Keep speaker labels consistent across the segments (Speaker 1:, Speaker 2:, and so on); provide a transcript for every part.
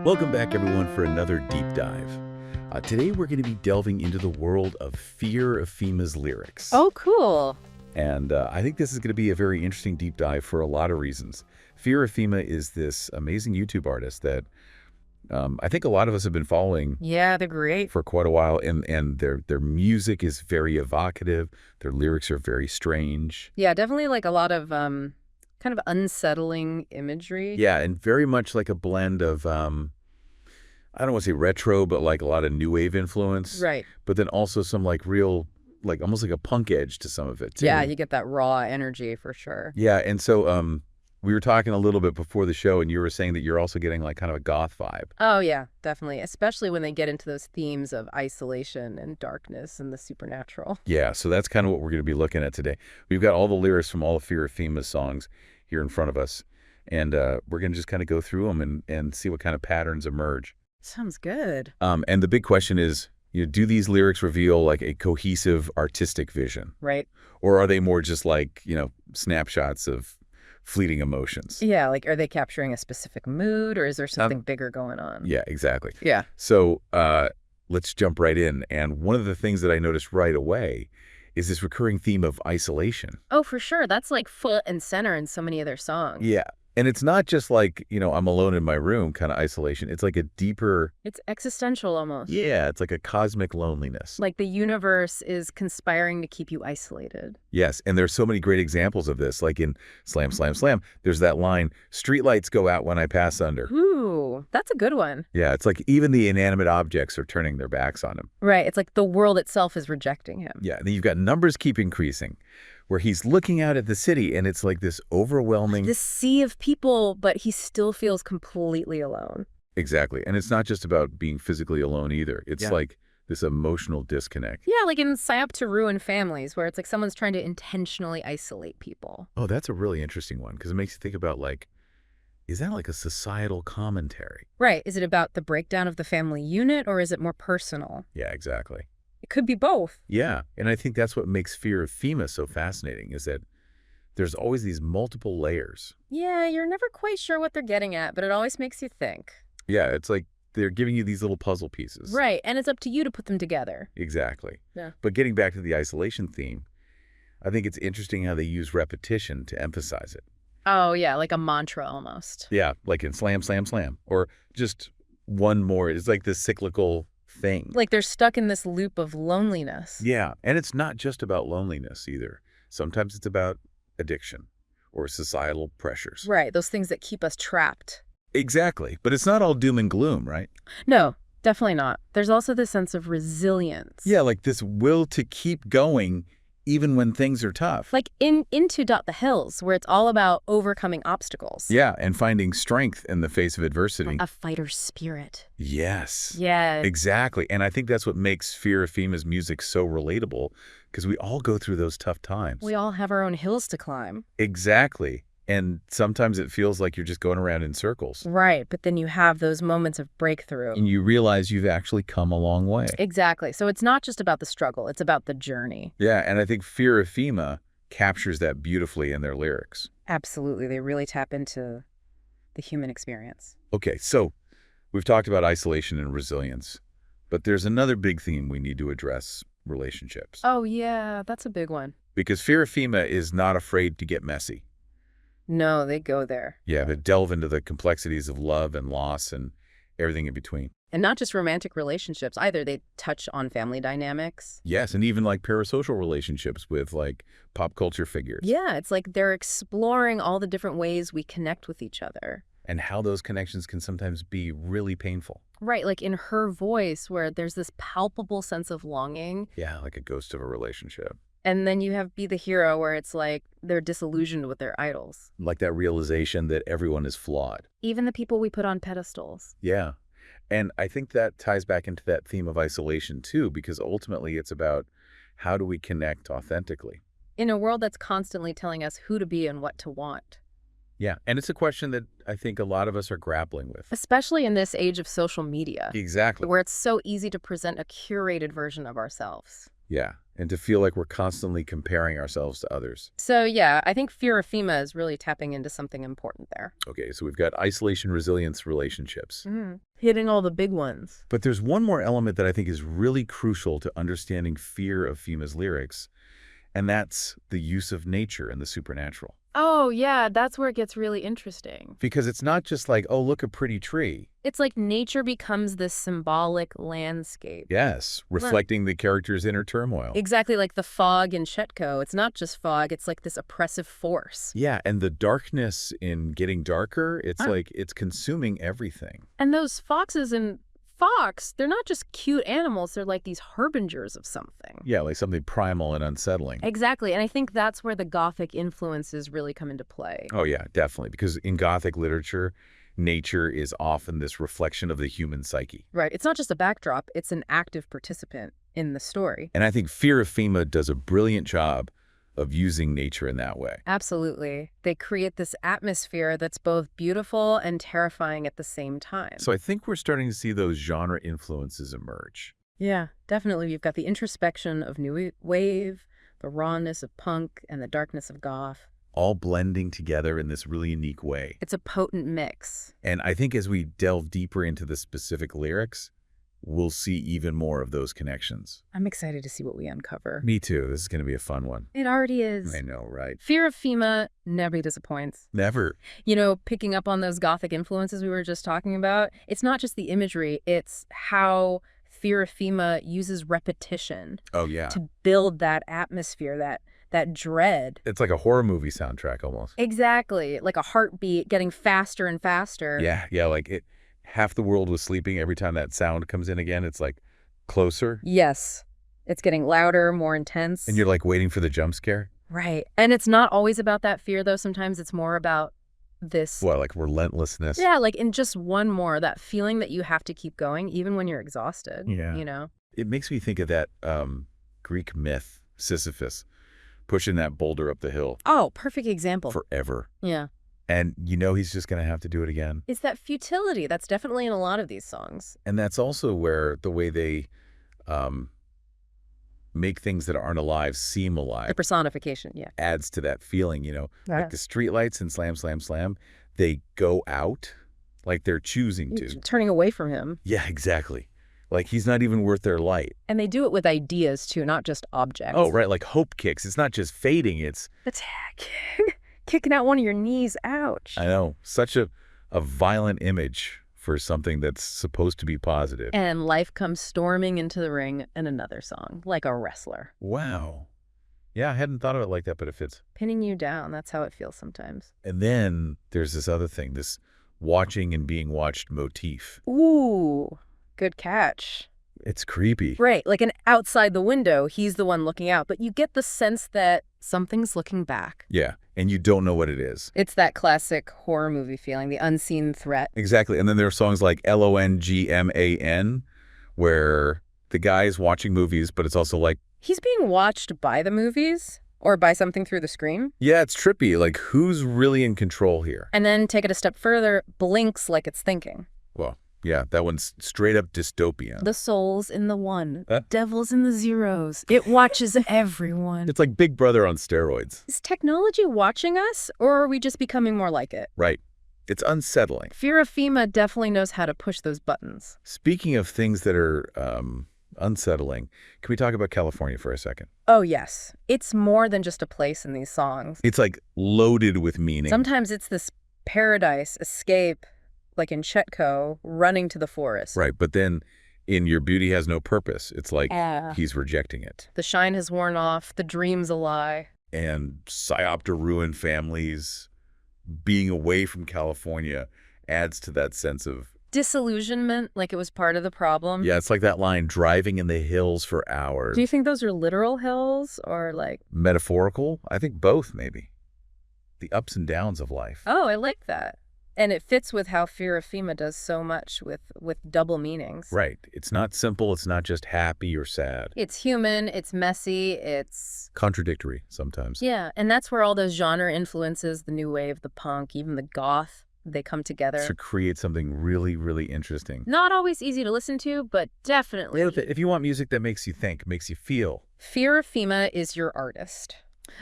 Speaker 1: Welcome back, everyone, for another deep dive. Today, we're going to be delving into the world of Fear of FEMA's lyrics.
Speaker 2: Oh, cool.
Speaker 1: And I think this is going to be a very interesting deep dive for a lot of reasons. Fear of FEMA is this amazing YouTube artist that I think a lot of us have been following.
Speaker 2: Yeah, they're great.
Speaker 1: For quite a while, and their music is very evocative. Their lyrics are very strange.
Speaker 2: Yeah, definitely like a lot of kind of unsettling imagery.
Speaker 1: Yeah, and very much like a blend of I don't want to say retro, but like a lot of new wave influence.
Speaker 2: Right.
Speaker 1: But then also some like real, like almost like a punk edge to some of it too.
Speaker 2: Yeah, you get that raw energy for sure.
Speaker 1: Yeah, and so we were talking a little bit before the show, and you were saying that you're also getting like kind of a goth vibe.
Speaker 2: Oh yeah, definitely. Especially when they get into those themes of isolation and darkness and the supernatural.
Speaker 1: Yeah, so that's kind of what we're going to be looking at today. We've got all the lyrics from all of Fear of FEMA's songs here in front of us, and we're going to just kind of go through them and see what kind of patterns emerge.
Speaker 2: Sounds good.
Speaker 1: And the big question is, do these lyrics reveal like a cohesive artistic vision?
Speaker 2: Right.
Speaker 1: Or are they more just like, snapshots of fleeting emotions?
Speaker 2: Yeah, like are they capturing a specific mood or is there something bigger going on?
Speaker 1: Yeah, exactly.
Speaker 2: Yeah.
Speaker 1: So let's jump right in. And one of the things that I noticed right away is this recurring theme of isolation.
Speaker 2: Oh, for sure. That's like front and center in so many of their songs.
Speaker 1: Yeah. And it's not just like, I'm alone in my room kind of isolation. It's like a deeper...
Speaker 2: It's existential almost.
Speaker 1: Yeah, it's like a cosmic loneliness.
Speaker 2: Like the universe is conspiring to keep you isolated.
Speaker 1: Yes, and there's so many great examples of this. Like in Slam, Slam, Slam, there's that line, "Streetlights go out when I pass under."
Speaker 2: Ooh, that's a good one.
Speaker 1: Yeah, it's like even the inanimate objects are turning their backs on him.
Speaker 2: Right, it's like the world itself is rejecting him.
Speaker 1: Yeah, and then you've got numbers keep increasing, where he's looking out at the city, and it's like this overwhelming...
Speaker 2: This sea of people, but he still feels completely alone.
Speaker 1: Exactly, and it's not just about being physically alone either. It's like this emotional disconnect.
Speaker 2: Yeah, like in Psy Up to Ruin Families, where it's like someone's trying to intentionally isolate people.
Speaker 1: Oh, that's a really interesting one, because it makes you think about, like, is that like a societal commentary?
Speaker 2: Right, is it about the breakdown of the family unit, or is it more personal?
Speaker 1: Yeah, exactly.
Speaker 2: It could be both.
Speaker 1: Yeah, and I think that's what makes Fear of FEMA so fascinating, is that there's always these multiple layers.
Speaker 2: Yeah, you're never quite sure what they're getting at, but it always makes you think.
Speaker 1: Yeah, it's like they're giving you these little puzzle pieces.
Speaker 2: Right, and it's up to you to put them together.
Speaker 1: Exactly.
Speaker 2: Yeah.
Speaker 1: But getting back to the isolation theme, I think it's interesting how they use repetition to emphasize it.
Speaker 2: Oh, yeah, like a mantra almost.
Speaker 1: Yeah, like in Slam, Slam, Slam. Or just one more. It's like this cyclical thing.
Speaker 2: Like they're stuck in this loop of loneliness.
Speaker 1: Yeah, and it's not just about loneliness either. Sometimes it's about addiction or societal pressures.
Speaker 2: Right, those things that keep us trapped.
Speaker 1: Exactly, but it's not all doom and gloom, right?
Speaker 2: No, definitely not. There's also this sense of resilience.
Speaker 1: Yeah, like this will to keep going even when things are tough.
Speaker 2: Like into Dot the Hills, where it's all about overcoming obstacles.
Speaker 1: Yeah, and finding strength in the face of adversity.
Speaker 2: A fighter's spirit.
Speaker 1: Yes.
Speaker 2: Yeah.
Speaker 1: Exactly. And I think that's what makes Fear of FEMA's music so relatable, because we all go through those tough times.
Speaker 2: We all have our own hills to climb.
Speaker 1: Exactly. And sometimes it feels like you're just going around in circles.
Speaker 2: Right, but then you have those moments of breakthrough.
Speaker 1: And you realize you've actually come a long way.
Speaker 2: Exactly. So it's not just about the struggle, it's about the journey.
Speaker 1: Yeah, and I think Fear of FEMA captures that beautifully in their lyrics.
Speaker 2: Absolutely. They really tap into the human experience.
Speaker 1: Okay, so we've talked about isolation and resilience, but there's another big theme we need to address: relationships.
Speaker 2: Oh, yeah, that's a big one.
Speaker 1: Because Fear of FEMA is not afraid to get messy.
Speaker 2: No, they go there.
Speaker 1: Yeah, but delve into the complexities of love and loss and everything in between.
Speaker 2: And not just romantic relationships either. They touch on family dynamics.
Speaker 1: Yes, and even like parasocial relationships with like pop culture figures.
Speaker 2: Yeah, it's like they're exploring all the different ways we connect with each other.
Speaker 1: And how those connections can sometimes be really painful.
Speaker 2: Right, like in her voice where there's this palpable sense of longing.
Speaker 1: Yeah, like a ghost of a relationship.
Speaker 2: And then you have Be the Hero where it's like they're disillusioned with their idols.
Speaker 1: Like that realization that everyone is flawed.
Speaker 2: Even the people we put on pedestals.
Speaker 1: Yeah. And I think that ties back into that theme of isolation too, because ultimately it's about how do we connect authentically.
Speaker 2: In a world that's constantly telling us who to be and what to want.
Speaker 1: Yeah, and it's a question that I think a lot of us are grappling with.
Speaker 2: Especially in this age of social media.
Speaker 1: Exactly.
Speaker 2: Where it's so easy to present a curated version of ourselves.
Speaker 1: Yeah, And to feel like we're constantly comparing ourselves to others.
Speaker 2: So yeah, I think Fear of FEMA is really tapping into something important there.
Speaker 1: Okay, so we've got isolation, resilience, relationships.
Speaker 2: Hitting all the big ones.
Speaker 1: But there's one more element that I think is really crucial to understanding Fear of FEMA's lyrics, and that's the use of nature and the supernatural.
Speaker 2: Oh, yeah, that's where it gets really interesting.
Speaker 1: Because it's not just like, oh, look, a pretty tree.
Speaker 2: It's like nature becomes this symbolic landscape.
Speaker 1: Yes, reflecting the character's inner turmoil.
Speaker 2: Exactly like the fog in Chetko. It's not just fog, it's like this oppressive force.
Speaker 1: Yeah, and the darkness in getting darker, it's like it's consuming everything.
Speaker 2: And those foxes and fox, they're not just cute animals, they're like these harbingers of something.
Speaker 1: Yeah, like something primal and unsettling.
Speaker 2: Exactly, and I think that's where the Gothic influences really come into play.
Speaker 1: Oh, yeah, definitely. Because in Gothic literature, nature is often this reflection of the human psyche.
Speaker 2: Right, it's not just a backdrop, it's an active participant in the story.
Speaker 1: And I think Fear of FEMA does a brilliant job of using nature in that way.
Speaker 2: Absolutely. They create this atmosphere that's both beautiful and terrifying at the same time.
Speaker 1: So I think we're starting to see those genre influences emerge.
Speaker 2: Yeah, definitely. You've got the introspection of new wave, the rawness of punk, and the darkness of goth.
Speaker 1: All blending together in this really unique way.
Speaker 2: It's a potent mix.
Speaker 1: And I think as we delve deeper into the specific lyrics, we'll see even more of those connections.
Speaker 2: I'm excited to see what we uncover.
Speaker 1: Me too. This is going to be a fun one.
Speaker 2: It already is.
Speaker 1: I know, right?
Speaker 2: Fear of FEMA never disappoints.
Speaker 1: Never.
Speaker 2: You know, picking up on those Gothic influences we were just talking about, it's not just the imagery, it's how Fear of FEMA uses repetition
Speaker 1: Oh, yeah.
Speaker 2: to build that atmosphere, that dread.
Speaker 1: It's like a horror movie soundtrack almost.
Speaker 2: Exactly. Like a heartbeat getting faster and faster.
Speaker 1: Yeah, like it. Half the world was sleeping. Every time that sound comes in again, it's like closer.
Speaker 2: Yes. It's getting louder, more intense.
Speaker 1: And you're like waiting for the jump scare.
Speaker 2: Right. And it's not always about that fear, though. Sometimes it's more about this.
Speaker 1: What, like relentlessness?
Speaker 2: Yeah, like in just one more, that feeling that you have to keep going, even when you're exhausted.
Speaker 1: Yeah.
Speaker 2: You know?
Speaker 1: It makes me think of that Greek myth, Sisyphus, pushing that boulder up the hill
Speaker 2: Oh, perfect example.
Speaker 1: forever.
Speaker 2: Yeah.
Speaker 1: And you know he's just going to have to do it again.
Speaker 2: It's that futility that's definitely in a lot of these songs.
Speaker 1: And that's also where the way they make things that aren't alive seem alive
Speaker 2: The personification, yeah.
Speaker 1: adds to that feeling, you know. Like the streetlights in Slam, Slam, Slam, they go out like they're choosing to.
Speaker 2: Turning away from him.
Speaker 1: Yeah, exactly. Like he's not even worth their light.
Speaker 2: And they do it with ideas, too, not just objects.
Speaker 1: Oh, right, like hope kicks. It's not just fading, it's...
Speaker 2: Attacking. Kicking out one of your knees. Ouch.
Speaker 1: I know. Such a violent image for something that's supposed to be positive.
Speaker 2: And life comes storming into the ring in another song, like a wrestler.
Speaker 1: Wow. Yeah, I hadn't thought of it like that, but it fits.
Speaker 2: Pinning you down. That's how it feels sometimes.
Speaker 1: And then there's this other thing, this watching and being watched motif.
Speaker 2: Ooh, good catch.
Speaker 1: It's creepy.
Speaker 2: Right, like an outside the window, he's the one looking out, but you get the sense that something's looking back.
Speaker 1: Yeah, and you don't know what it is.
Speaker 2: It's that classic horror movie feeling, the unseen threat.
Speaker 1: Exactly. And then there are songs like LONGMAN, where the guy is watching movies, but it's also like...
Speaker 2: He's being watched by the movies or by something through the screen.
Speaker 1: Yeah, it's trippy. Like, who's really in control here?
Speaker 2: And then take it a step further, blinks like it's thinking.
Speaker 1: Well, yeah, that one's straight up dystopian.
Speaker 2: The soul's in the one, devil's in the zeros. It watches everyone.
Speaker 1: It's like Big Brother on steroids.
Speaker 2: Is technology watching us, or are we just becoming more like it?
Speaker 1: Right. It's unsettling.
Speaker 2: Fear of FEMA definitely knows how to push those buttons.
Speaker 1: Speaking of things that are unsettling, can we talk about California for a second?
Speaker 2: Oh, yes. It's more than just a place in these songs.
Speaker 1: It's like loaded with meaning.
Speaker 2: Sometimes it's this paradise, escape, like in Chetko, running to the forest.
Speaker 1: Right, but then in Your Beauty Has No Purpose, it's like he's rejecting it.
Speaker 2: The shine has worn off, the dream's a lie.
Speaker 1: And psyop to ruin families, being away from California adds to that sense of...
Speaker 2: Disillusionment, like it was part of the problem.
Speaker 1: Yeah, it's like that line, driving in the hills for hours.
Speaker 2: Do you think those are literal hills or like...
Speaker 1: Metaphorical? I think both, maybe. The ups and downs of life.
Speaker 2: Oh, I like that. And it fits with how Fear of FEMA does so much with double meanings.
Speaker 1: Right. It's not simple. It's not just happy or sad.
Speaker 2: It's human. It's messy. It's...
Speaker 1: contradictory sometimes.
Speaker 2: Yeah, and that's where all those genre influences, the new wave, the punk, even the goth, they come together.
Speaker 1: To create something really, really interesting.
Speaker 2: Not always easy to listen to, but definitely.
Speaker 1: If you want music that makes you think, makes you feel.
Speaker 2: Fear of FEMA is your artist.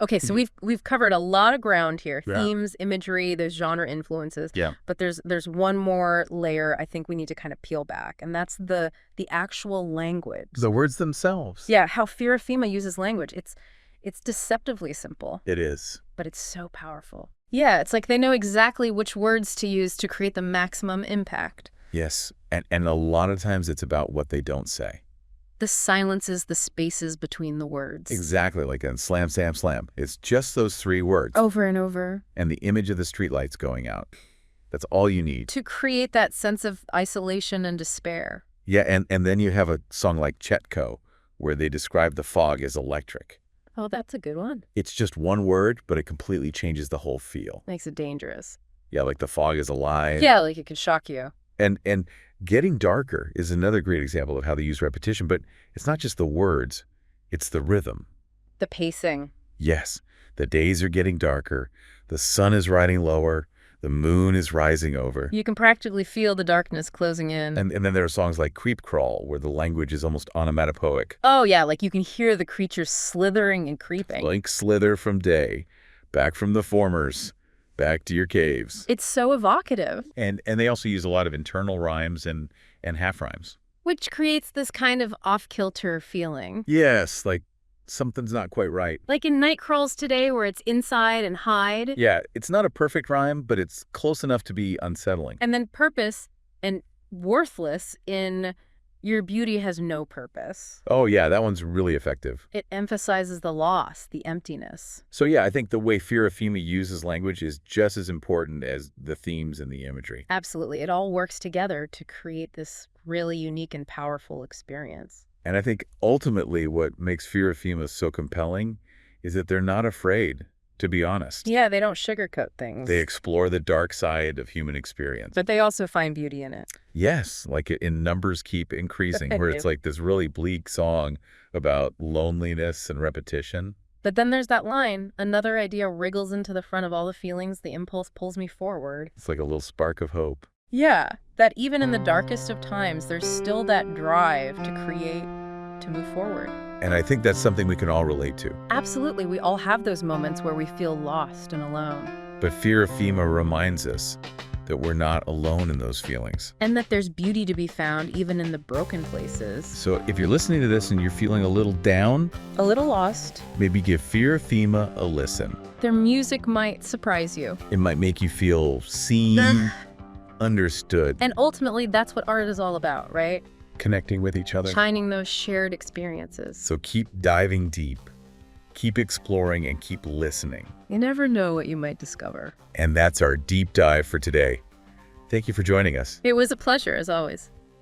Speaker 2: Okay, so we've covered a lot of ground here.
Speaker 1: Yeah.
Speaker 2: Themes, imagery, those genre influences.
Speaker 1: Yeah.
Speaker 2: But there's one more layer I think we need to kind of peel back, and that's the actual language.
Speaker 1: The words themselves.
Speaker 2: Yeah, how Fear of FEMA uses language. It's deceptively simple.
Speaker 1: It is.
Speaker 2: But it's so powerful. Yeah, it's like they know exactly which words to use to create the maximum impact.
Speaker 1: Yes, and a lot of times it's about what they don't say.
Speaker 2: The silences, the spaces between the words.
Speaker 1: Exactly, like in Slam, Sam, Slam. It's just those 3 words.
Speaker 2: Over and over.
Speaker 1: And the image of the streetlights going out. That's all you need.
Speaker 2: To create that sense of isolation and despair.
Speaker 1: Yeah, and then you have a song like Chetco, where they describe the fog as electric.
Speaker 2: Oh, that's a good one.
Speaker 1: It's just one word, but it completely changes the whole feel.
Speaker 2: Makes it dangerous.
Speaker 1: Yeah, like the fog is alive.
Speaker 2: Yeah, like it could shock you.
Speaker 1: And getting darker is another great example of how they use repetition, but it's not just the words, it's the rhythm.
Speaker 2: The pacing.
Speaker 1: Yes, the days are getting darker, the sun is riding lower, the moon is rising over.
Speaker 2: You can practically feel the darkness closing in.
Speaker 1: And then there are songs like Creep Crawl, where the language is almost onomatopoeic.
Speaker 2: Oh, yeah, like you can hear the creatures slithering and creeping.
Speaker 1: Like slither from day, back from the formers, back to your caves.
Speaker 2: It's so evocative.
Speaker 1: And they also use a lot of internal rhymes and half rhymes.
Speaker 2: Which creates this kind of off-kilter feeling.
Speaker 1: Yes, like something's not quite right.
Speaker 2: Like in Night Crawls Today, where it's inside and hide.
Speaker 1: Yeah, it's not a perfect rhyme, but it's close enough to be unsettling.
Speaker 2: And then purpose and worthless in Your Beauty Has No Purpose.
Speaker 1: Oh yeah, that one's really effective.
Speaker 2: It emphasizes the loss, the emptiness.
Speaker 1: So yeah, I think the way Fear of FEMA uses language is just as important as the themes and the imagery.
Speaker 2: Absolutely. It all works together to create this really unique and powerful experience.
Speaker 1: And I think ultimately what makes Fear of FEMA so compelling is that they're not afraid to be honest.
Speaker 2: Yeah, they don't sugarcoat things.
Speaker 1: They explore the dark side of human experience.
Speaker 2: But they also find beauty in it.
Speaker 1: Yes, like in Numbers Keep Increasing, where it's like this really bleak song about loneliness and repetition.
Speaker 2: But then there's that line, another idea wriggles into the front of all the feelings, the impulse pulls me forward.
Speaker 1: It's like a little spark of hope.
Speaker 2: Yeah, that even in the darkest of times, there's still that drive to create, to move forward.
Speaker 1: And I think that's something we can all relate to.
Speaker 2: Absolutely, we all have those moments where we feel lost and alone.
Speaker 1: But Fear of FEMA reminds us that we're not alone in those feelings.
Speaker 2: And that there's beauty to be found even in the broken places.
Speaker 1: So if you're listening to this and you're feeling a little down,
Speaker 2: A little lost,
Speaker 1: maybe give Fear of FEMA a listen.
Speaker 2: their music might surprise you.
Speaker 1: It might make you feel seen, understood,
Speaker 2: And ultimately, that's what art is all about, right?
Speaker 1: connecting with each other.
Speaker 2: Shining those shared experiences.
Speaker 1: So keep diving deep, keep exploring, and keep listening.
Speaker 2: You never know what you might discover.
Speaker 1: And that's our deep dive for today. Thank you for joining us.
Speaker 2: It was a pleasure, as always.